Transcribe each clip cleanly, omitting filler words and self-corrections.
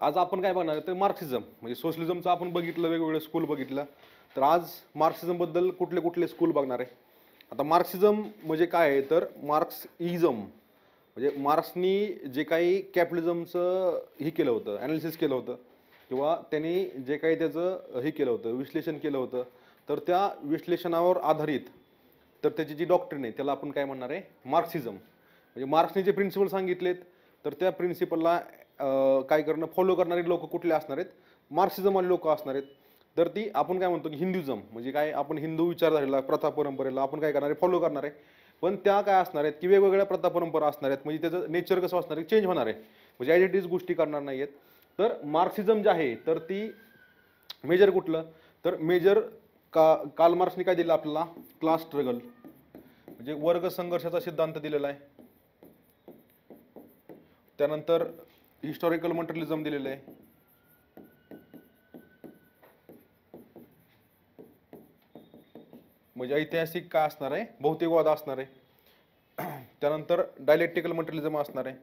आज आपण काय बघणार आहे तर मार्क्सिझम म्हणजे सोशलिझमचं आपण बघितलं, वेगवेगळे स्कूल बघितलं. तर आज मार्क्सिझम बद्दल कुठले कुठले स्कूल बघणार आहे. आता मार्क्सिझम म्हणजे काय आहे तर मार्क्सइझम म्हणजे मार्क्सनी जे काही कॅपिटलिझमचं हे केलं होतं, ॲनालिसिस केलं होतं किंवा त्यांनी जे काही त्याचं हे केलं होतं, विश्लेषण केलं होतं, तर त्या विश्लेषणावर आधारित तर त्याची जी डॉक्ट्रिन आहे त्याला आपण काय म्हणणार आहे मार्क्सिझम. म्हणजे मार्क्सने जे प्रिन्सिपल सांगितलेत तर त्या प्रिन्सिपलला काय करणं फॉलो करणारे लोक कुठले असणार आहेत, मार्क्सिझमवाले लोक असणार आहेत. तर ती आपण काय म्हणतो की हिंदुइझम म्हणजे काय, आपण हिंदू विचारधारेला प्रथा परंपरेला आपण काय करणार आहे फॉलो करणार आहे. पण त्या काय असणार आहेत की वेगवेगळ्या प्रथा परंपरा असणार आहेत, म्हणजे त्याचं नेचर कसं असणार आहे चेंज होणार आहे, म्हणजे ॲज इट इज गोष्टी करणार नाही आहेत. तर मार्क्सिझम जे आहे तर ती मेजर कुठलं तर मेजर कार्ल मार्क्सने काय दिलं आपल्याला क्लास स्ट्रगल म्हणजे वर्ग संघर्षाचा सिद्धांत दिलेला आहे. त्यानंतर हिस्टॉरिकल मटेरियलिझम दिलेलं आहे. म्हणजे ऐतिहासिक काय असणार आहे भौतिकवाद असणार आहे. त्यानंतर डायलेक्टिकल मटेरियलिझम असणार आहे.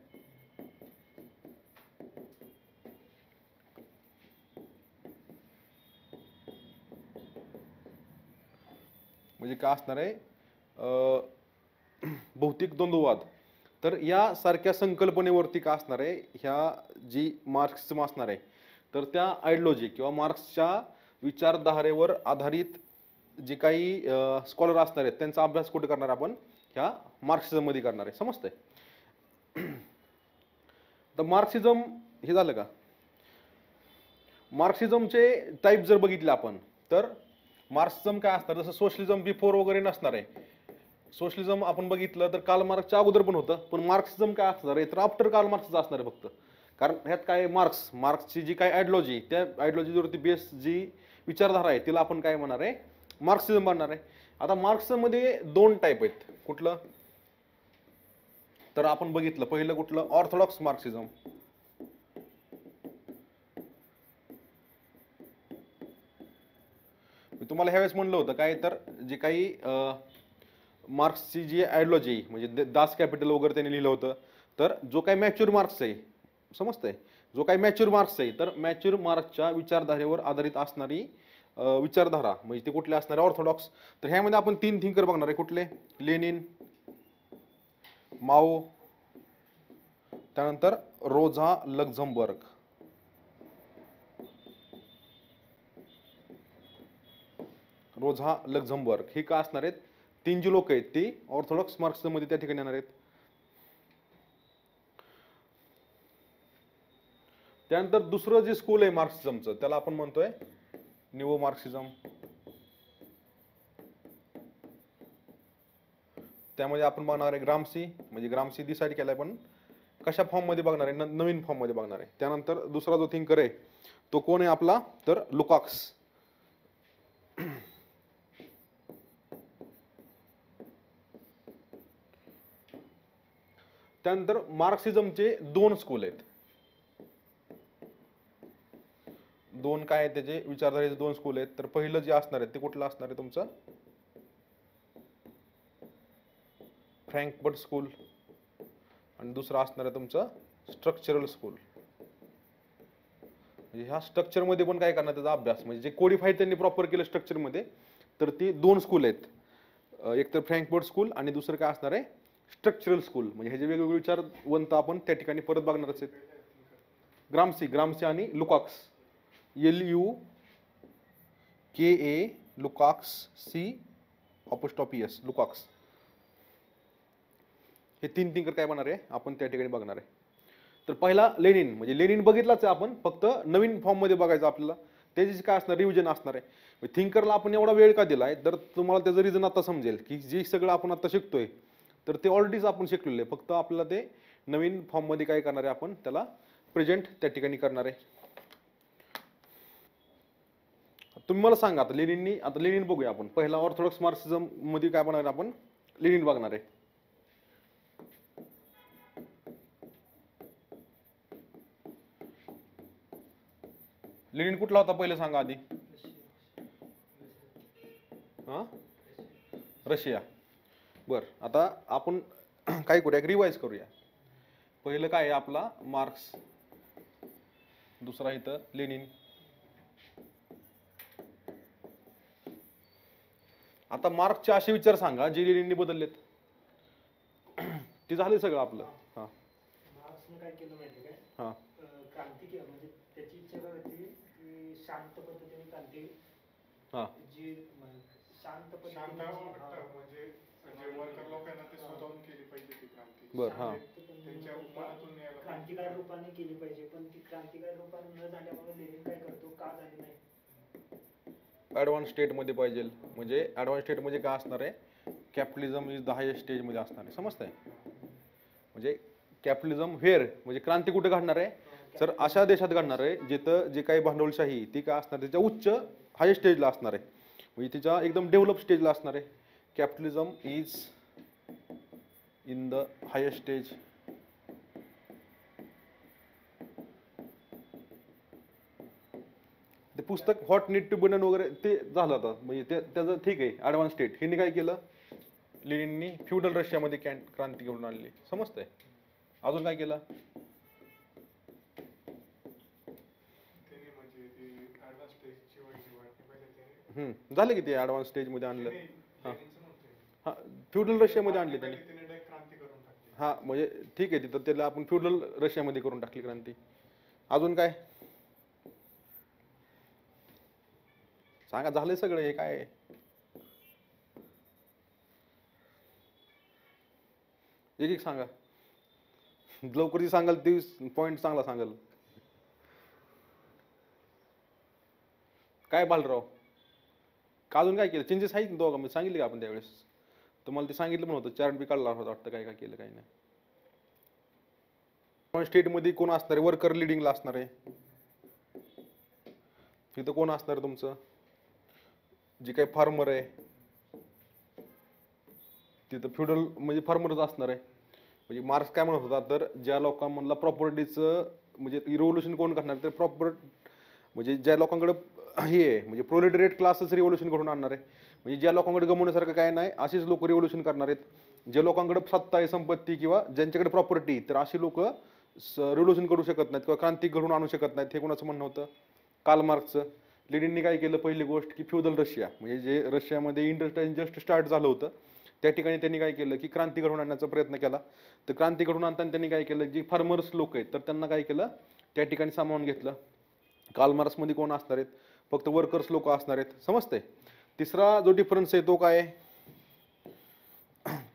म्हणजे काय असणार आहे भौतिक द्वंद्ववाद. तर या सारख्या संकल्पनेवरती काय असणार आहे ह्या जी मार्क्सिझम असणार आहे तर त्या आयडिओलॉजी किंवा मार्क्सच्या विचारधारेवर आधारित जे काही स्कॉलर असणार आहेत त्यांचा अभ्यास कुठे करणार आपण ह्या मार्क्सिझम मध्ये करणार आहे. समजतंय. तर मार्क्सिझम हे झालं का. मार्क्सिझमचे टाईप जर बघितले आपण तर मार्क्सिझम काय असणार जसं सोशलिझम बिफोर वगैरे नसणार आहे. सोशलिझम आपण बघितलं तर कार्ल मार्क्सच्या अगोदर पण होतं, पण मार्क्सिझम काय असणार आहे तर आफ्टर कार्ल मार्क्सचं असणार आहे फक्त. कारण ह्यात काय मार्क्सची जी काय आयडिओलॉजी त्या आयडिओलॉजीवरती बेस जी विचारधारा आहे तिला आपण काय म्हणणार आहे मार्क्सिझम म्हणणार आहे. आता मार्क्सिझम मध्ये दोन टाईप आहेत. कुठलं तर आपण बघितलं पहिलं कुठलं ऑर्थोडॉक्स मार्क्सिझम. मी तुम्हाला ह्यावेळेस म्हणलं होतं काय तर जे काही मार्क्सची जी आयडिओलॉजी म्हणजे दास कॅपिटल वगैरे त्यांनी लिहिलं होतं. तर जो काही मॅच्युअर मार्क्स आहे समजतंय, जो काही मॅच्युअर मार्क्स आहे तर मॅच्युअर मार्क्सच्या विचारधारेवर आधारित असणारी विचारधारा म्हणजे ते कुठले असणारे ऑर्थोडॉक्स. तर ह्यामध्ये आपण तीन थिंकर बघणार आहे. कुठले लेनिन, माओ, त्यानंतर रोझा लक्झमबर्ग. रोझा लक्झमबर्ग ही का असणार आहेत तीन जी लोक आहेत ती ऑर्थोडॉक्स मार्क्सिझम मध्ये त्या ठिकाणी येणार आहेत. त्यानंतर दुसरं जे स्कूल आहे मार्क्सिझमचं त्याला आपण म्हणतोय निओ मार्क्सिझम. त्यामध्ये आपण बघणार आहे ग्रामसी म्हणजे ग्रामसी डिसाईड केलाय पण कशा फॉर्म मध्ये बघणार आहे नवीन फॉर्म मध्ये बघणार आहे. त्यानंतर दुसरा जो थिंकर आहे तो कोण आहे आपला तर लुकाक्स. त्यानंतर मार्क्सिझमचे दोन स्कूल आहेत. दोन काय आहेत त्याचे विचारधारेचे दोन स्कूल आहेत. तर पहिलं जे असणार आहे ते कुठलं असणार आहे तुमचं फ्रँकफर्ट स्कूल आणि दुसरं असणार आहे तुमचं स्ट्रक्चरल स्कूल. म्हणजे ह्या स्ट्रक्चर मध्ये पण काय करणार त्याचा अभ्यास म्हणजे जे कोडिफाईड त्यांनी प्रॉपर केलं स्ट्रक्चर मध्ये. तर ती दोन स्कूल आहेत, एक तर फ्रँकफर्ट स्कूल आणि दुसरं काय असणार आहे स्ट्रक्चरल स्कूल. म्हणजे ह्याचे वेगवेगळे विचारवंत आपण त्या ठिकाणी परत बघणारच आहेत. ग्रामसी आणि लुकाक्स LUKA लुकाक्स C'S लुकाक्स. हे तीन थिंकर काय बनणार आहे आपण त्या ठिकाणी बघणार आहे. तर पहिला लेनिन म्हणजे लेनिन बघितलाच आहे आपण, फक्त नवीन फॉर्म मध्ये बघायचं आपल्याला. त्याची काय असणार रिव्हिजन असणार आहे. थिंकरला आपण एवढा वेळ का दिलाय तर तुम्हाला त्याचं रिझन आता समजेल की जे सगळं आपण आता शिकतोय तर ते ऑलरेडीच आपण शिकलेलं आहे, फक्त आपल्याला ते नवीन फॉर्म मध्ये काय करणार आहे आपण त्याला प्रेझेंट त्या ठिकाणी करणार आहे. तुम्ही मला सांगा आता लेनिन बघूया आपण. पहिला ऑर्थोडॉक्स मार्क्सिझम मध्ये काय बनणार आपण लेनिन बघणार आहे. लेनिन कुठला होता पहिले सांगा आधी. रशिया. बर आता आपण काय करूया रिवाइज करूया. पहिलं काय आहे आपला मार्क्स दुसरा इथं लेनिन. आता मार्क्सचे असे विचार सांगा जे लेनिनने बदललेत. ते झाले सगळं आपलं. हा मार्क्सने काय केलं माहिती काय? हा क्रांती केलं म्हणजे त्याची इच्छा काय होती की शांत पद्धतीने क्रांती हा जी शांत पद्धतीने म्हणजे जे वर्कर लोकांना ते स्वतःहून केली पाहिजे ती क्रांती. बर. हा त्यांच्या मनातून यायला पाहिजे. क्रांतिकारी रूपाने केली पाहिजे, पण ती क्रांतिकारी रूपाने न झाल्यामुळे लेनिन काय करतो, का झाली नाही? ॲडव्हान्स स्टेटमध्ये पाहिजे. म्हणजे ॲडव्हान्स स्टेट म्हणजे काय असणार आहे, कॅपिटलिझम इज द हायेस्ट स्टेजमध्ये असणार आहे. समजतंय? म्हणजे कॅपिटलिझम व्हेअर म्हणजे क्रांती कुठे घडणार आहे, तर अशा देशात घडणार आहे जिथं जे काही भांडवलशाही ती काय असणार, त्याच्या उच्च हायेस्ट स्टेजला असणार आहे, म्हणजे तिच्या एकदम डेव्हलप स्टेजला असणार आहे. Capitalism is in the highest stage. ते पुस्तक what need to be done वगैरे ते झालं आता, म्हणजे त्याचं ठीक आहे. ॲडव्हान्स स्टेट हिने काय केलं, लेनिननी फ्युडल रशियामध्ये क्रांती घेऊन आणली. समजतंय? अजून काय केलं? त्यांनी म्हणजे ती ॲडव्हान्स स्टेजची वाढली पहिले त्यांनी. झालं की ते ॲडव्हान्स स्टेजमध्ये आणलं. हा लेनिनचं नव्हतं. हा फ्युडल रशियामध्ये आणली त्यांनी. त्यांनी डायरेक्ट क्रांती करून टाकली. हा म्हणजे ठीक आहे, तिथं त्याला आपण फ्युडल रशियामध्ये करून टाकली क्रांती. अजून काय सांगा? झालंय सगळं हे काय आहे? एक एक सांगा. लवकर जी सांगाल ती पॉइंट चांगला सांगाल. काय बालराव का अजून काय केलं? चेंजेस आहेत दोघा मी सांगितले का आपण त्यावेळेस? तुम्हाला ते सांगितलं पण होतं, चार्ट बी काढला होता वाटतं, काय काय केलं काय नाही. स्टेटमध्ये कोण असणार आहे, वर्कर लिडिंगला असणार आहे. तिथं कोण असणार आहे तुमचं, जे काही फार्मर आहे तिथं फ्युडल म्हणजे फार्मरच असणार आहे. म्हणजे मार्क्स काय म्हणत होता, तर ज्या लोकांमधला प्रॉपर्टीचं म्हणजे रिव्होल्युशन कोण करणार, तर प्रॉपर म्हणजे ज्या लोकांकडे हे आहे म्हणजे प्रोलेटरिएट क्लासच रिव्होल्युशन करून आणणार आहे. म्हणजे ज्या लोकांकडे गमवण्यासारखं काय नाही असेच लोक रिव्होल्युशन करणार आहेत. ज्या लोकांकडे सत्ता आहे, संपत्ती किंवा ज्यांच्याकडे प्रॉपर्टी, तर अशी लोक रिव्होल्युशन करू शकत नाहीत किंवा क्रांती घडवून आणू शकत नाहीत. हे कोणाचं म्हणणं होतं? कार्ल मार्क्सचं. लेनिनने काय केलं, पहिली गोष्ट की फ्युडल रशिया म्हणजे जे रशियामध्ये इंडस्ट्री जस्ट स्टार्ट झालं होतं त्या ठिकाणी त्यांनी काय केलं की क्रांती घडवून आणण्याचा प्रयत्न केला. तर क्रांती घडवून आणताना त्यांनी काय केलं, जी फार्मर्स लोक आहेत तर त्यांना काय केलं, त्या ठिकाणी सामावून घेतलं. कार्ल मार्क्समध्ये कोण असणार आहेत, फक्त वर्कर्स लोक असणार आहेत. समजतंय? तिसरा जो डिफरन्स आहे तो काय आहे,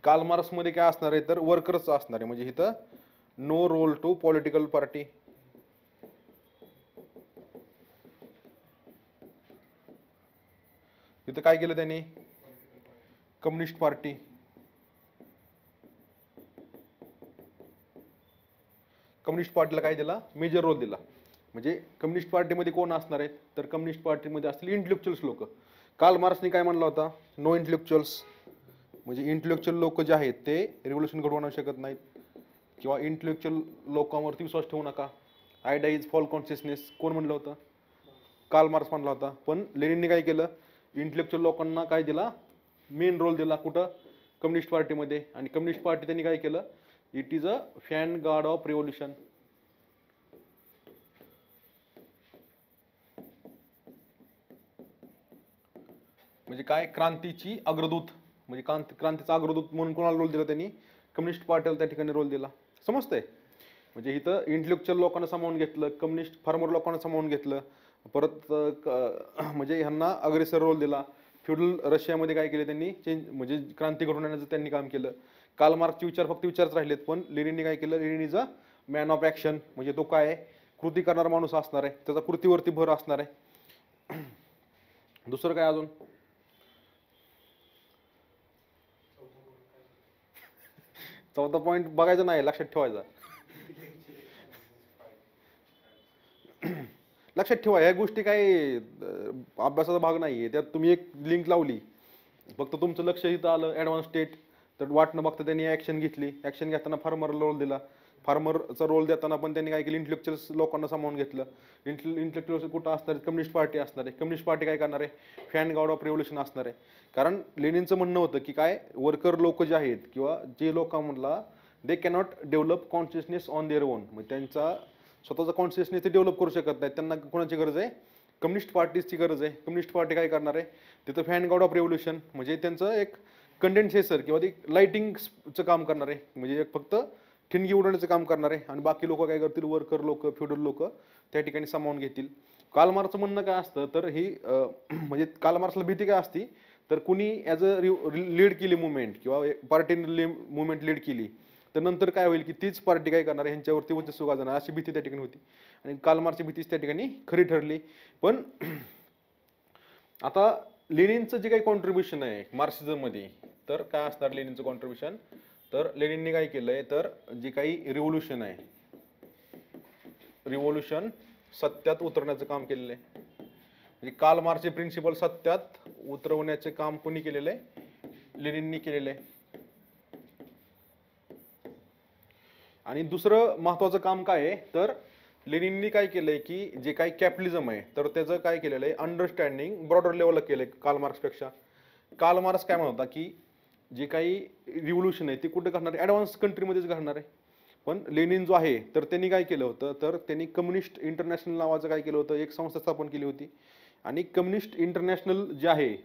कार्ल मार्क्समध्ये काय असणार आहे, तर वर्कर्स असणार आहे. म्हणजे इथं no role to political party. इथं काय केलं त्यांनी, कम्युनिस्ट पार्टी. कम्युनिस्ट पार्टीला काय दिला, मेजर रोल दिला. म्हणजे कम्युनिस्ट पार्टीमध्ये कोण असणार आहेत, तर कम्युनिस्ट पार्टीमध्ये असतील इंटेलेक्च्युअल्स लोक. कार्ल मार्क्सने काय म्हणलं होता, नो इंटेलेक्च्युअल्स. म्हणजे इंटेलेक्च्युअल लोक जे आहेत ते रिव्होल्युशन घडवू शकत नाहीत किंवा इंटेलेक्च्युअल लोकांवरती विश्वास ठेवू नका. Idea is fall consciousness. कोण म्हणलं होतं, कार्ल मार्क्स म्हणला होता. पण लेनिनने काय केलं, इंटेलेक्च्युअल लोकांना काय दिला, मेन रोल दिला. कुठं, कम्युनिस्ट पार्टीमध्ये. आणि कम्युनिस्ट पार्टी त्यांनी काय केलं, it is a fan guard of revolution. म्हणजे काय, क्रांतीची अग्रदूत. म्हणजे क्रांतीचा अग्रदूत म्हणून कोणाला रोल दिला त्यांनी, कम्युनिस्ट पार्टीला त्या ठिकाणी रोल दिला. समजतंय? म्हणजे इथं इंटेलेक्च्युअल लोकांना सामावून घेतलं, कम्युनिस्ट फार्मर लोकांना सामावून घेतलं, परत म्हणजे ह्यांना अग्रेसर रोल दिला. फ्युडल रशियामध्ये काय केले त्यांनी, चेंज म्हणजे क्रांती घडवून आणण्याचं त्यांनी काम केलं. कार्ल मार्क्सचे विचार फक्त विचारच राहिलेत, पण लेनिनने काय केलं, Lenin is a man of action. म्हणजे तो काय आहे, कृती करणारा माणूस असणार आहे, त्याचा कृतीवरती भर असणार आहे. दुसरं काय अजून, चौथा पॉईंट बघायचा नाही, लक्षात ठेवायचा. लक्षात ठेवा, ह्या गोष्टी काही अभ्यासाचा भाग नाहीये. त्यात तुम्ही एक लिंक लावली, फक्त तुमचं लक्ष इथं आलं ॲडव्हान्स स्टेट, तर वाट न बघता त्यांनी ॲक्शन घेतली. ॲक्शन घेताना फार्मरला रोल दिला. फार्मरचा रोल देताना पण त्यांनी काय केलं, इंटेलेक्च्युअल्स लोकांना सामावून घेतलं. इंटेलेक्च्युअल्स कुठं असणार, कम्युनिस्ट पार्टी असणार आहे. कम्युनिस्ट पार्टी काय करणार आहे, फॅन गार्ड ऑफ रिव्होल्युशन असणार आहे. कारण लेनिनचं म्हणणं होतं की काय, वर्कर लोक जे आहेत किंवा जे लोकांमधला they cannot develop consciousness on their own. म्हणजे त्यांचा स्वतःचा कॉन्शियसनेस ते डेव्हलप करू शकत नाहीत. त्यांना कोणाची गरज आहे? कम्युनिस्ट पार्टीची गरज आहे. कम्युनिस्ट पार्टी काय करणार आहे? तिथं फॅन गॉड ऑफ रेव्होल्युशन म्हणजे त्यांचं एक कंडेन्सेसर किंवा ते लाइटिंगचं काम करणार आहे, म्हणजे एक फक्त ठिणगी उडवण्याचं काम करणार आहे. आणि बाकी लोक काय करतील? वर्कर लोक, फ्युडल लोक त्या ठिकाणी सामावून घेतील. कार्ल मार्क्सचं म्हणणं काय असतं तर ही म्हणजे कार्ल मार्क्सला भीती काय असती तर कुणी ॲज अ लीड केली मुवमेंट किंवा पार्टीने मुवमेंट लीड केली तर नंतर काय होईल की तीच पार्टी काय करणार आहे ह्यांच्यावरती वर्चस्व गाजवणार अशी भीती त्या ठिकाणी होती. आणि कार्ल मार्क्सची भीतीच त्या ठिकाणी खरी ठरली. पण आता लेनिनचं जे काही कॉन्ट्रीब्युशन आहे मार्क्सिझममध्ये तर काय असणार लेनिनचं कॉन्ट्रीब्युशन? तर लेनिनने काय केलंय तर जे काही रिव्होल्युशन आहे, रिव्होल्युशन सत्यात उतरण्याचं काम केलेलं आहे. म्हणजे कार्ल मार्क्सचे प्रिन्सिपल सत्यात उतरवण्याचे काम कोणी केलेलं आहे? लेनिननी केलेलं आहे. आणि दुसरं महत्वाचं काम काय आहे तर लेनिननी काय केलंय की जे काही कॅपिटलिझम आहे तर त्याचं काय केलेलं आहे अंडरस्टँडिंग ब्रॉडर लेवलला केलंय कार्ल मार्क्सपेक्षा. कार्ल मार्क्स काय म्हणत होता की जे काही रिव्होल्युशन आहे ते कुठे घडणार आहे? ॲडव्हान्स कंट्रीमध्येच घडणार आहे. पण लेनिन जो आहे तर त्यांनी काय केलं होतं तर त्यांनी कम्युनिस्ट इंटरनॅशनल नावाचं काय केलं होतं? एक संस्था स्थापन केली होती. आणि कम्युनिस्ट इंटरनॅशनल जे आहे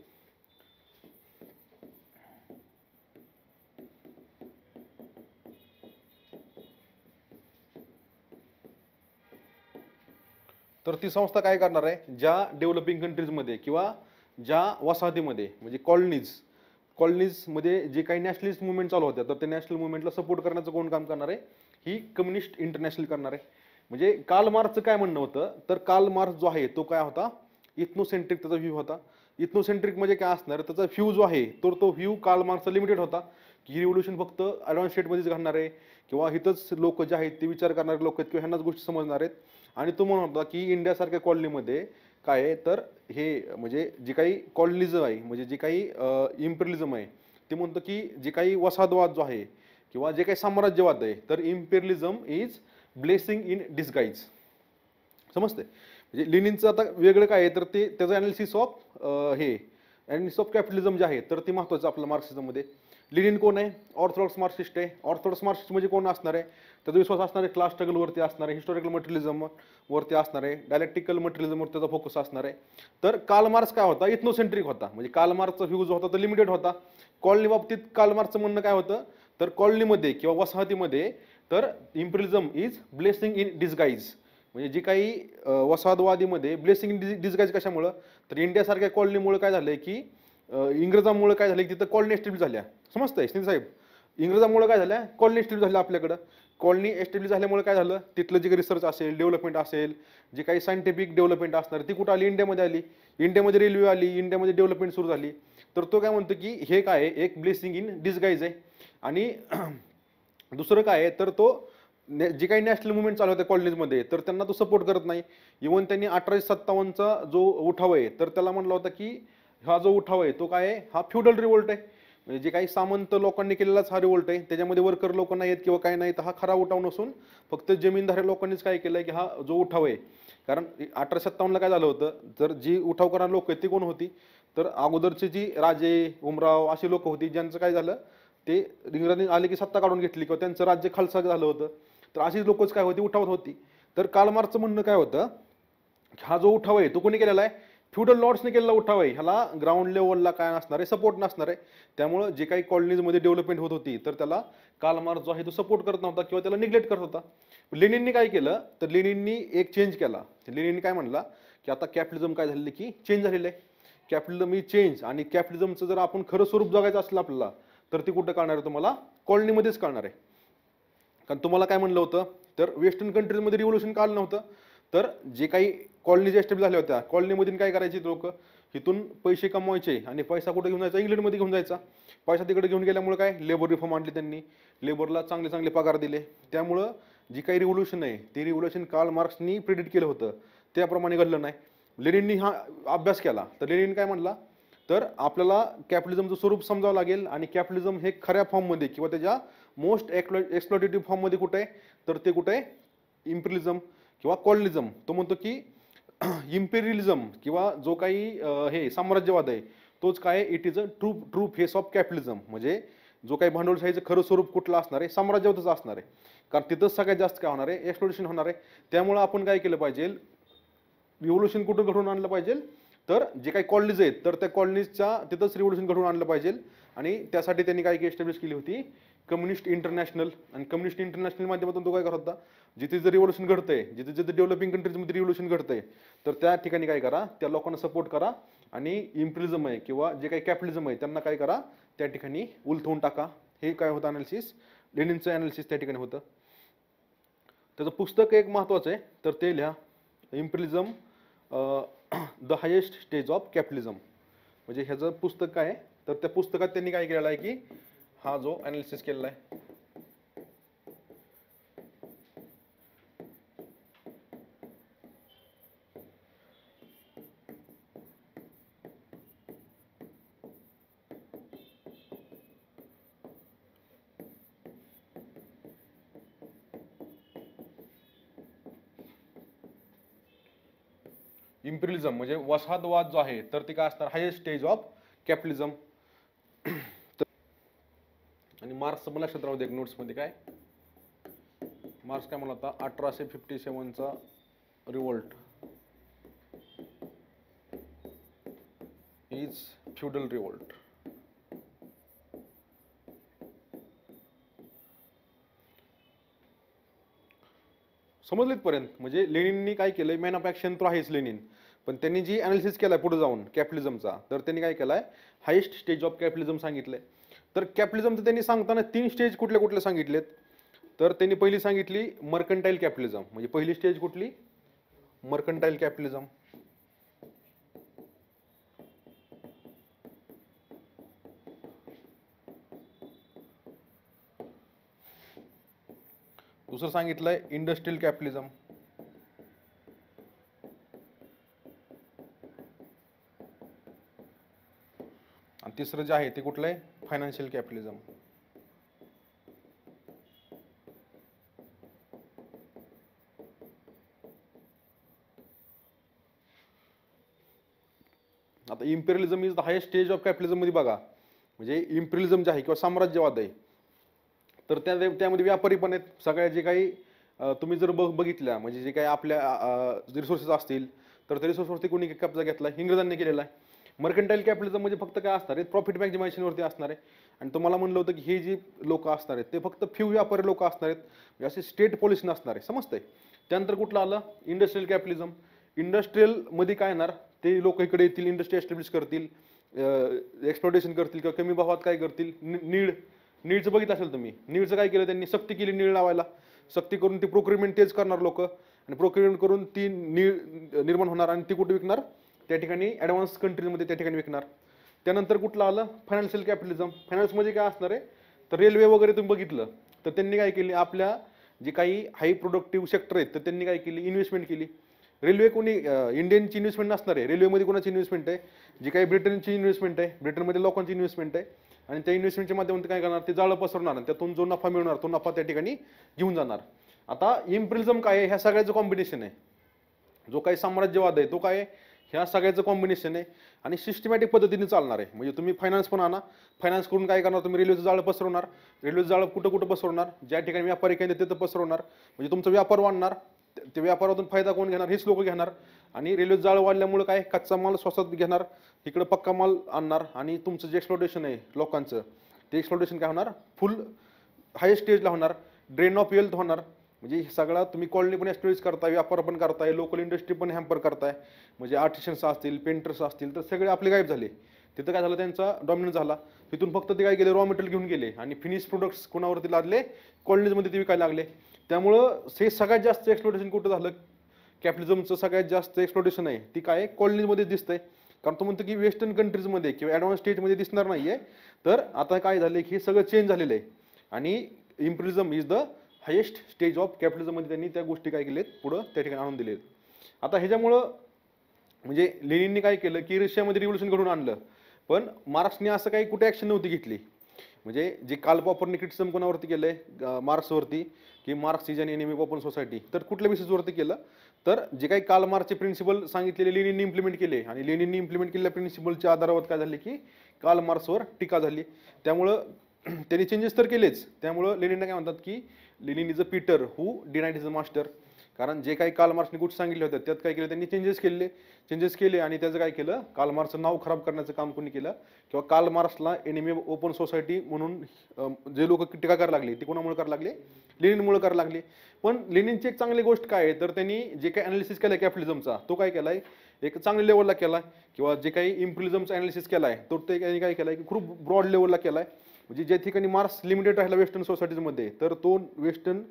तर ती संस्था काय करणार आहे? ज्या डेव्हलपिंग कंट्रीजमध्ये किंवा ज्या वसाहतीमध्ये म्हणजे कॉलनीजमध्ये जे काही नॅशनलिस्ट मुवमेंट चालू होत्या तर त्या नॅशनल मुवमेंटला सपोर्ट करण्याचं कोण काम करणार आहे? ही कम्युनिस्ट इंटरनॅशनल करणार आहे. म्हणजे कार्ल मार्क्सचं काय म्हणणं होतं तर कार्ल मार्क्स जो आहे तो काय होता? इथनोसेंट्रिक त्याचा व्ह्यू होता. इथनोसेंट्रिक म्हणजे काय असणार? त्याचा व्ह्यू जो आहे तर तो व्ह्यू कार्ल मार्क्सचा लिमिटेड होता की ही रिव्होल्युशन फक्त ॲडव्हान्स स्टेटमध्येच घडणार आहे किंवा इथंच लोक जे आहेत ते विचार करणारे लोक आहेत किंवा ह्यांनाच गोष्टी समजणार आहेत. आणि तो म्हणत होता की इंडियासारख्या कॉलनीमध्ये काय आहे तर हे म्हणजे जे काही कॉलनिझम आहे म्हणजे जे काही इम्पेरियलिझम आहे ते म्हणतं की जे काही वसाहतवाद जो आहे किंवा जे काही साम्राज्यवाद आहे तर इम्पेरियलिझम इज ब्लेसिंग इन डिस्गाईज. समजते? म्हणजे लेनिनचं आता वेगळं काय आहे तर ते त्याचं analysis of analysis of capitalism जे आहे तर ते महत्त्वाचं आपलं मार्क्सिझममध्ये. लेनिन कोण आहे? ऑर्थोडॉक्स मार्क्सिस्ट आहे. ऑर्थोडॉक्स मार्क्सिस्ट म्हणजे कोण असणार आहे? त्याचा विश्वास असणार आहे क्लास स्ट्रगलवरती असणार आहे, हिस्टॉरिकल मटेरियलिझम वरती असणार आहे, डायलेक्टिकल मटेरियलिझमवर त्याचा फोकस असणार आहे. तर कार्ल मार्क्स काय होता? इथनोसेंट्रिक होता. म्हणजे कार्ल मार्क्सचा व्ह्यू जो होता तो लिमिटेड होता. कॉलनी बाबतीत कार्ल मार्क्सचं म्हणणं काय होतं तर कॉलनीमध्ये किंवा वसाहतीमध्ये तर इम्पेरियलिझम इज ब्लेसिंग इन डिस्गाईज. म्हणजे जी काही वसाहतवादीमध्ये ब्लेसिंग इन डिस्गाईज कशामुळं तर इंडियासारख्या कॉलनीमुळे काय झालंय की इंग्रजांमुळे काय झालं की तिथं कॉलनी एस्टॅब्लिश झाल्या. समजतंय साहेब? इंग्रजांमुळे काय झाल्या? कॉलनी एस्टॅब्लिश झाल्या आपल्याकडं. कॉलनी एस्टॅब्लिश झाल्यामुळे काय झालं? तिथलं जे काही रिसर्च असेल, डेव्हलपमेंट असेल, जे काही सायंटिफिक डेव्हलपमेंट असणार ती कुठं आली? इंडियामध्ये आली. इंडियामध्ये रेल्वे आली, इंडियामध्ये डेव्हलपमेंट सुरू झाली. तर तो काय म्हणतो की हे काय आहे? एक ब्लेसिंग इन डिस्गाईज आहे. आणि दुसरं काय आहे तर तो जे काही नॅशनल मुवमेंट चालू होत्या कॉलनीजमध्ये तर त्यांना तो सपोर्ट करत नाही. इव्हन त्यांनी 1857चा जो उठाव आहे तर त्याला म्हणलं होतं की हा जो उठाव आहे तो काय आहे? हा फ्युडल रिवोल्ट आहे. म्हणजे जे काही सामंत लोकांनी केलेलाच हा रिवोल्ट आहे. त्याच्यामध्ये वर्कर लोक नाहीत किंवा काय नाही तर हा खरा उठाव नसून फक्त जमीनदार लोकांनीच काय केलंय की हा जो उठाव आहे. कारण 1857ला काय झालं होतं तर जी उठाव करणारी लोक आहेत ती कोण होती तर अगोदरचे जी राजे, उमराव अशी लोक होती ज्यांचं काय झालं ते इंग्रजांनी आले की सत्ता काढून घेतली किंवा त्यांचं राज्य खालसा झालं होतं. तर अशीच लोकच काय होती? उठावत होती. तर कार्ल मार्क्सचं म्हणणं काय होतं? हा जो उठाव आहे तो कोणी केलेला आहे? फ्युडल लॉर्ड्सने केलेला उठाव आहे. ह्याला ग्राउंड लेवलला काय नसणार आहे? सपोर्ट नसणार आहे. त्यामुळे जे काही कॉलनीजमध्ये डेव्हलपमेंट होत होती तर त्याला कार्ल मार्क्स जो आहे तो सपोर्ट करत नव्हता किंवा त्याला निग्लेक्ट करत होता. लेनिननी काय केलं तर लेनिननी एक चेंज केला. लेनिननी काय म्हणला की आता कॅपिटलिझम काय झालेलं की चेंज झालेलं आहे. कॅपिटलिझम ही चेंज आणि कॅपिटलिझमचं जर आपण खरं स्वरूप जगायचं असलं आपल्याला तर ते कुठं कळणार आहे? तुम्हाला कॉलनीमध्येच कळणार आहे. कारण तुम्हाला काय म्हणलं होतं तर वेस्टर्न कंट्रीजमध्ये रिव्होल्युशन काल नव्हतं तर जे काही कॉलनीज एस्टॅब्लिश झाल्या होत्या कॉलनीमधून काय करायची लोक इथून पैसे कमवायचे आणि पैसा कुठे घेऊन जायचा? इंग्लंडमध्ये घेऊन जायचा. पैसा तिकडे घेऊन गेल्यामुळे काय लेबर रिफॉर्म आणले त्यांनी, लेबरला चांगले चांगले पगार दिले. त्यामुळं जी काही रिव्होल्युशन आहे ते रिव्होल्युशन कार्ल मार्क्सनी प्रिडिक्ट केलं होतं त्याप्रमाणे घडलं नाही. लेनिननी हा अभ्यास केला तर लेनिन काय म्हणला तर आपल्याला कॅपिटलिझमचं स्वरूप समजावं लागेल आणि कॅपिटलिझम हे खऱ्या फॉर्ममध्ये किंवा त्याच्या मोस्ट एक्सप्लॉटेटिव्ह फॉर्ममध्ये कुठे आहे तर ते कुठे आहे? इम्पेरियलिझम किंवा कॉलनिझम. तो म्हणतो की इम्पेरियलिझम किंवा जो काही हे साम्राज्यवाद आहे तोच काय? It is a true face of capitalism. म्हणजे जो काही भांडवलशाहीचं खरं स्वरूप कुठलं असणार आहे? साम्राज्यवादच असणार आहे. कारण तिथंच सगळ्यात जास्त काय होणार आहे, एक्सप्लोटेशन होणार आहे. त्यामुळं आपण काय केलं पाहिजे, रिव्होल्युशन कुठून घडवून आणलं पाहिजे, तर जे काही कॉलनीज आहेत तर त्या कॉलनीजच्या तिथंच रिव्होल्युशन घडवून आणलं पाहिजे. आणि त्यासाठी त्यांनी काय एस्टॅब्लिश केली होती, कम्युनिस्ट इंटरनॅशनल. आणि कम्युनिस्ट इंटरनॅशनल माध्यमातून तो काय करत होता, जिथे जर रिव्होल्युशन घडतंय, जिथे जिथे डेव्हलपिंग कंट्रीजमध्ये रिव्होल्युशन घडतंय, तर त्या ठिकाणी काय करा, त्या लोकांना सपोर्ट करा आणि इम्पिरिझम आहे किंवा जे काही कॅपिटलिझम आहे त्यांना काय करा, त्या ठिकाणी उलथवून टाका. हे काय होतं अनालिसिस, लेनिनचं अनालिसिस त्या ठिकाणी होतं. त्याचं पुस्तक एक महत्त्वाचं आहे, तर ते लिहा, imperialism the highest stage of capitalism. म्हणजे ह्याचं पुस्तक काय आहे, तर त्या पुस्तकात त्यांनी काय केलेलं आहे की हा जो अनालिसिस केलेला आहे. इम्पिरियलिझम म्हणजे वसाहतवाद जो आहे तर ते काय असणार, हायेस्ट स्टेज ऑफ कॅपिटलिझम. आणि मार्क्सचं मला लक्षात राहू दे नोट्समध्ये काय, मार्क्स काय म्हणला होता, 1857चा रिव्होल्ट इज फ्युडल रिव्होल्ट. समजलेत पर्यंत. म्हणजे लेनिननी काय केलंय, मॅन ऑफ ऍक्शन तर आहेच लेनिन, पण त्यांनी जी अनालिसिस केलाय पुढे जाऊन कॅपिटलिझमचा, तर त्यांनी काय केलाय, हायेस्ट स्टेज ऑफ कॅपिटलिझम सांगितलंय. तर कॅपिटलिझमचं त्यांनी सांगताना 3 स्टेज कुठले कुठले सांगितलेत, तर त्यांनी पहिली सांगितली मर्कंटाईल कॅपिटलिझम. म्हणजे पहिली स्टेज कुठली, मर्कंटाईल कॅपिटलिझम. दुसरं सांगितलंय इंडस्ट्रियल कॅपिटलिझम. आणि तिसरं जे आहे ते कुठलं आहे, फायनान्शियल कॅपिटलिझम. आता imperialism is the highest stage of capitalism मध्ये बघा, म्हणजे इम्पेरियलिझम जे आहे किंवा साम्राज्यवाद आहे, तर त्यामध्ये व्यापारी पण आहेत सगळ्या. जे काही तुम्ही जर बघितल्या, म्हणजे जे काही आपल्या रिसोर्सेस असतील तर त्या रिसोर्सवरती कोणी कब्जा घेतला, इंग्रजांनी केलेला आहे. मर्कंटाईल कॅपिटलिझम म्हणजे फक्त काय असणार आहे, प्रॉफिट मॅक्झिमायझेशनवरती असणार आहे. आणि तुम्हाला म्हणलं होतं की हे जी लोक असणार आहेत ते फक्त फ्यू व्यापारी लोक असणार आहेत, म्हणजे असे स्टेट पॉलिसी नसणार आहे. समजतंय. त्यानंतर कुठलं आलं, इंडस्ट्रियल कॅपिटलिझम. इंडस्ट्रियल मध्ये काय येणार, ते लोक इकडे येतील, इंडस्ट्री एस्टॅब्लिश करतील, एक्सप्लोटेशन करतील किंवा कमी भावात काय करतील, नीडचं बघितलं असेल तुम्ही. नीडचं काय केलं त्यांनी, सक्ती केली नीड लावायला, सक्ती करून ती प्रोक्युरमेंट तेच करणार लोक, आणि प्रोक्युरमेंट करून ती नीड निर्माण होणार आणि ती कुठे विकणार, त्या ठिकाणी ॲडव्हान्स कंट्रीमध्ये त्या ठिकाणी विकणार. त्यानंतर कुठलं आलं, फायनान्शियल कॅपिटलिझम. फायनान्स म्हणजे काय असणार आहे, तर रेल्वे वगैरे तुम्ही बघितलं तर त्यांनी काय केली, आपल्या जे काही हाय प्रोडक्टिव्ह सेक्टर आहेत तर त्यांनी काय केली, इन्व्हेस्टमेंट केली. रेल्वे कोणी इंडियनची इन्व्हेस्टमेंट नसणार आहे, रेल्वेमध्ये कोणाची इन्व्हेस्टमेंट आहे, जी काही ब्रिटनची इन्व्हेस्टमेंट आहे, ब्रिटनमध्ये लोकांची इन्व्हेस्टमेंट आहे. आणि त्या इन्व्हेस्टमेंटच्या माध्यमातून काय करणार, ते जाळं पसरवणार आणि त्यातून जो नफा मिळणार तो नफा त्या ठिकाणी घेऊन जाणार. आता इम्पिरियलिझम काय आहे, ह्या सगळ्याचं कॉम्बिनेशन आहे. जो काही साम्राज्यवाद आहे तो काय आहे, ह्या सगळ्याचं कॉम्बिनेशन आहे आणि सिस्टमॅटिक पद्धतीने चालणार आहे. म्हणजे तुम्ही फायनान्स पण आणा, फायनान्स करून काय करणार, तुम्ही रेल्वेचं जाळं पसरवणार, रेल्वेचं जाळं कुठं कुठं पसरवणार, ज्या ठिकाणी व्यापारी काही तिथं पसरवणार, म्हणजे तुमचा व्यापार वाढणार. ते व्यापारातून फायदा कोण घेणार, हेच लोक घेणार. आणि रेल्वेचं जाळं वाढल्यामुळे काय, कच्चा माल स्वस्तात घेणार, इकडं पक्का माल आणणार, आणि तुमचं जे एक्सप्लोटेशन आहे लोकांचं, ते एक्सप्लोटेशन काय होणार, फुल हायेस्ट स्टेजला होणार, ड्रेन ऑफ वेल्थ होणार. म्हणजे सगळा तुम्ही कॉलनी पण एस्टॅब्लिश करताय, व्यापार पण करताय, लोकल इंडस्ट्री पण हॅम्पर करताय. म्हणजे आर्टिशन्स असतील, पेंटर्स असतील, तर सगळे आपले गायब झाले. तिथं काय झालं, त्यांचा डॉमिनन्स झाला. तिथून फक्त ते काय केले, रॉ मटेरियल घेऊन गेले आणि फिनिश प्रोडक्ट्स कोणावरती लागले, कॉलनीजमध्ये ते विकायला लागले. त्यामुळं हे सगळ्यात जास्त एक्सप्लोटेशन कुठं झालं, कॅपिटलिझमचं सगळ्यात जास्त एक्सप्लोटेशन आहे ती काय, कॉलनीजमध्ये दिसतंय. कारण तो म्हणतो की वेस्टर्न कंट्रीजमध्ये किंवा ॲडव्हान्स स्टेटमध्ये दिसणार नाहीये. तर आता काय झालं की हे सगळं चेंज झालेलं आहे आणि imperialism is the highest stage of कॅपिटलिझममध्ये त्यांनी त्या गोष्टी काय केलेत, पुढं त्या ठिकाणी आणून दिलेत. आता ह्याच्यामुळं म्हणजे लेनिननी काय केलं की रशियामध्ये रिव्होल्युशन घडून आणलं, पण मार्क्सने असं काही कुठे ॲक्शन नव्हती घेतली. म्हणजे जे काल पॉपरने क्रिटिसिझम कोणावरती केलंय, मार्क्सवरती, की marks is an enemy of open society, तर कुठल्या बेसिसवरती केलं, तर जे काही काल मार्क्सचे प्रिन्सिपल सांगितलेले लेनिननी इम्प्लिमेंट केले आणि लेनिननी इम्प्लिमेंट केलेल्या प्रिन्सिपलच्या आधारावर काय झाले की काल मार्क्सवर टीका झाली. त्यामुळं त्यांनी चेंजेस तर केलेच. त्यामुळं लेनिनला काय म्हणतात की Lenin is a Peter who denied is a master. कारण जे काही कार्ल मार्क्सने गोष्टी सांगितल्या होत्या त्यात काय केलं त्यांनी चेंजेस केले आणि त्याचं काय केलं, कार्ल मार्क्सचं नाव खराब करण्याचं काम कोणी केलं, किंवा कार्ल मार्क्सला एनिमी ऑफ ओपन सोसायटी म्हणून जे लोक टीका करायला लागले ते कोणामुळे करायला लागले, लेनिनमुळे करायला लागले. पण लेनिनची एक चांगली गोष्ट काय आहे तर त्यांनी जे काही अनालिसिस केलाय कॅपिटलिझमचा तो काय केलाय एक चांगल्या लेवलला केलाय, किंवा जे काही इम्पिरियलिझमचा अनालिसिस केलाय तो त्यांनी काय केलाय की खूप ब्रॉड लेवलला केलाय. म्हणजे ज्या ठिकाणी मार्क्स लिमिटेड राहिला वेस्टर्न सोसायटीजमध्ये तर तो वेस्टर्न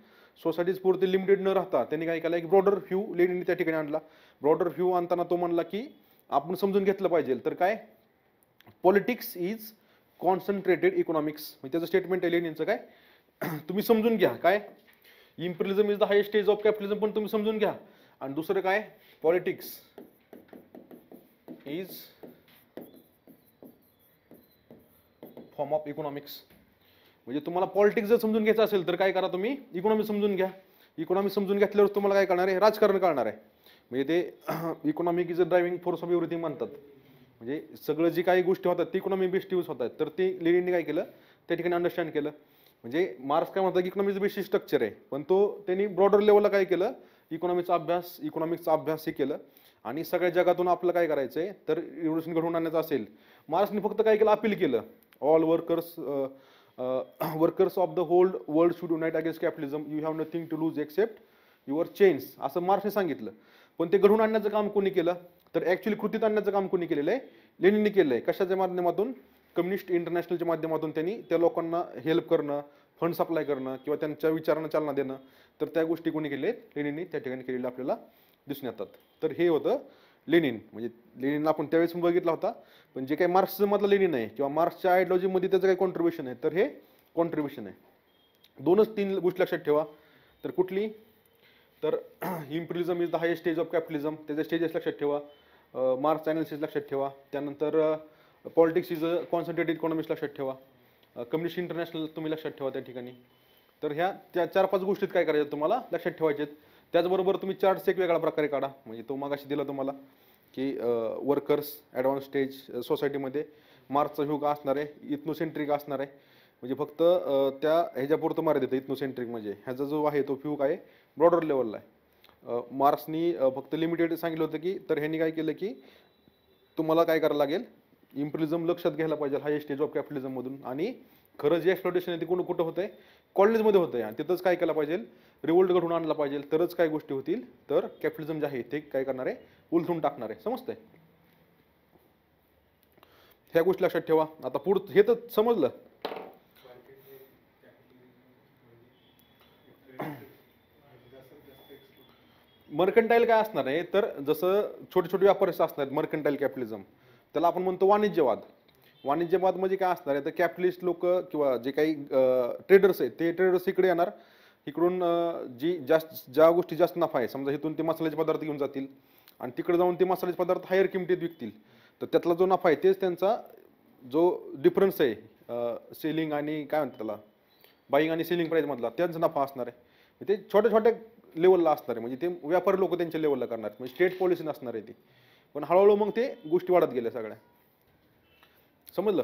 सोसायटीज पुरते लिमिटेड न राहता त्यांनी काय केलं, एक ब्रॉडर व्ह्यू लेनिनने त्या ठिकाणी आणला. ब्रॉडर व्ह्यू आणताना तो म्हणला की आपण समजून घेतलं पाहिजे तर काय, पॉलिटिक्स इज कॉन्सन्ट्रेटेड इकॉनॉमिक्स. म्हणजे त्याचं स्टेटमेंट आहे लेनिनचं काय, तुम्ही समजून घ्या काय, imperialism is the highest stage of capitalism पण तुम्ही समजून घ्या. आणि दुसरं काय, politics is form of economics. म्हणजे तुम्हाला पॉलिटिक्स जर समजून घ्यायचं असेल तर काय करा, तुम्ही इकॉनॉमी समजून घ्या. इकॉनॉमी समजून घेतल्यावर तुम्हाला काय कळणार आहे, राजकारण कळणार आहे. म्हणजे ते economic is a driving force of everything म्हणतात. म्हणजे सगळं जी काही गोष्टी होतात ती इकॉनॉमी बेस्ड यूज होतात. तर ते लेनिनने काय केलं त्या ठिकाणी अंडरस्टँड केलं. म्हणजे मार्क्स काय म्हणतात की इकॉनॉमीचं बेसिक स्ट्रक्चर आहे, पण तो त्यांनी ब्रॉडर लेवलला काय केलं, इकॉनॉमिकचा अभ्यास हे केलं. आणि सगळ्या जगातून आपलं काय करायचंय तर रिव्होल्युशन घडवून आणायचं असेल, मार्क्सने फक्त काय केलं, अपील केलं, all workers of the whole world should unite against capitalism, you have nothing to lose except your change, असं मार्क्सने सांगितलं. पण ते घडवून आणण्याचं काम कोणी केलं तर ऍक्च्युअली कृतीत आणण्याचं काम कोणी केलेलं आहे, लेनिनने केलंय. कशाच्या माध्यमातून, कम्युनिस्ट इंटरनॅशनलच्या माध्यमातून त्यांनी त्या लोकांना हेल्प करणं, फंड सप्लाय करणं किंवा त्यांच्या विचारांना चालना देणं, तर त्या गोष्टी कोणी केल्या आहेत, लेनिनने त्या ठिकाणी केलेल्या आपल्याला दिसून येतात. तर हे होतं लेनिन. म्हणजे लेनिन आपण त्यावेळेस बघितला होता, पण जे काही मार्क्स मधला लेनिन आहे किंवा मार्क्सच्या आयडिओलॉजीमध्ये त्याचं काही कॉन्ट्रीब्युशन आहे तर हे कॉन्ट्रीब्युशन आहे. 2-3 गोष्टी लक्षात ठेवा. तर कुठली, तर imperialism is the highest stage of capitalism, त्याचे स्टेजेस लक्षात ठेवा. मार्क्स अनालिसिस लक्षात ठेवा. त्यानंतर politics is a concentrated economics लक्षात ठेवा. कम्युनिस्ट इंटरनॅशनल तुम्ही लक्षात ठेवा त्या ठिकाणी. तर ह्या त्या 4-5 गोष्टीत काय करायचं तुम्हाला लक्षात ठेवायचे. त्याचबरोबर तुम्ही चार्ट्स एक वेगळ्या प्रकारे काढा. म्हणजे तो मागाशी दिला तुम्हाला की वर्कर्स ॲडव्हान्स स्टेज सोसायटीमध्ये मार्क्सचा व्ह्यू का असणार आहे, इथनोसेंट्रिक असणार आहे. म्हणजे फक्त त्या ह्याच्यापुरतं मर्यादित इथनोसेंट्रिक, म्हणजे ह्याचा जो आहे तो व्ह्यू काय ब्रॉडर लेवलला आहे. मार्क्सनी फक्त लिमिटेड सांगितलं होतं की, तर ह्यांनी काय केलं की तुम्हाला काय करायला लागेल, इम्पिरियलिझम लक्षात घ्यायला पाहिजे हायेस्ट स्टेज ऑफ कॅपिटलिझम मधून. आणि खरं जे एक्सप्लॉटेशन आहे ते कुठं होतंय, कॉलेजमध्ये होतंय. आणि तिथंच काय केलं पाहिजे, रिवोल्ट घडवून आणला पाहिजे. तरच काय गोष्टी होतील, तर कॅपिटलिझम जे आहे ते काय करणार आहे, उलथून टाकणार आहे. समजतंय, ह्या गोष्टी लक्षात ठेवा. आता पुढं हे तर समजलं. मर्कंटाईल काय असणार आहे, तर जसं छोटे छोटे व्यापारी असणार आहेत मर्कंटाईल कॅपिटलिझम, त्याला आपण म्हणतो वाणिज्यवाद. वाणिज्यवाद म्हणजे काय असणार आहे, तर कॅपिटलिस्ट लोक किंवा जे काही ट्रेडर्स आहेत ते ट्रेडर्स इकडे येणार, इकडून ज्या गोष्टी जास्त नफा आहे, समजा इथून ते मसाल्याचे पदार्थ घेऊन जातील आणि तिकडे जाऊन ते मसाल्याचे पदार्थ हायर किमतीत विकतील. तर त्यातला जो नफा आहे तेच त्यांचा जो डिफरन्स आहे सेलिंग आणि काय म्हणतात त्याला, बाईंग आणि सेलिंग प्राइस मधला, त्यांचा नफा असणार आहे. ते छोट्या छोट्या लेवलला असणार आहे. म्हणजे ते व्यापारी लोक त्यांच्या लेवलला करणार, म्हणजे स्टेट पॉलिसी नसणार आहे ती. पण हळूहळू मग ते गोष्टी वाढत गेल्या सगळ्या. समजलं.